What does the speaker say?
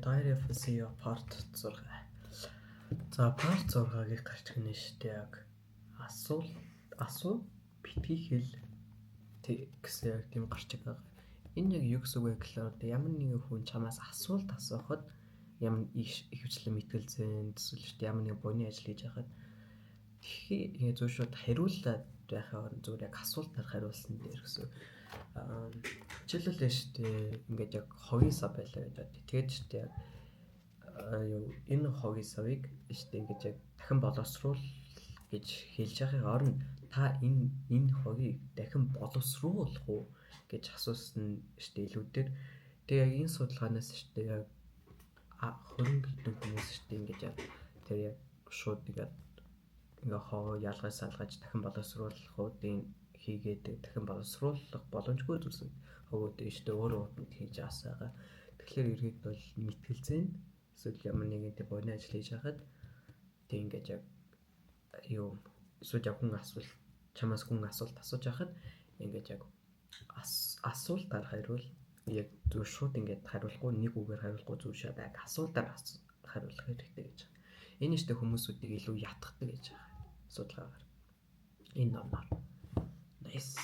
Diary of a CEO part 6. За part 6-ыг гарч гэнэ штэ яг асуу битгий хэл гэсэн яг тийм гарч байгаа. Энэ яг юу гэсэн үг вэ гэхээр ямар нэгэн хүн чамаас асуулт асуухад ямар ихэвчлэн мэтгэлзэн эсвэл штэ ямар нэгэн буйны ажил хийж байхад тэгэхээр зөв шууд хариуллаад байхаа зүгээр яг асуултаар хариулсан дээр гэсэн. Жишээлбэл штэ ингээд яг хогийн сав байлаа гэж бод. Тэгээд штэ яг энэ хогийн савыг штэ ингээд яг дахин боловсруул гэж хэлж байхын оронд та энэ хогийг дахин боловсруулах уу гэж асуусан штэ илүүдээр. Тэгээ яг энэ судалгаанаас штэ яг хөрөнгө хүмүүс штэ ингээд яг тэр яг шууд ингээд хоо ялгаж салгаж дахин боловсруулах уудын хийгээд дахин боловсруулах боломжгүй зүйлсүүд хөгөөд штэ өөрөө утанд хийж байгаа. Тэгэхээр иргэд бол мэтгэлзэн эсвэл ямар нэгэн тийм буйны ажил хийж байхад тэг ингээд яг юу эсвэл яг хүн асуулт чамаас хүн асуулт асууж байхад ингээд яг асуултаар хариул яг зөв шууд ингээд хариулахгүй нэг үгээр хариулахгүй зөв шууд яг асуултаар хариулах хэрэгтэй гэж байна. Энэ ихтэй хүмүүсүүдийг илүү ятгадаг гэж байгаа судалгаагаар. Энэ номоор. Nice.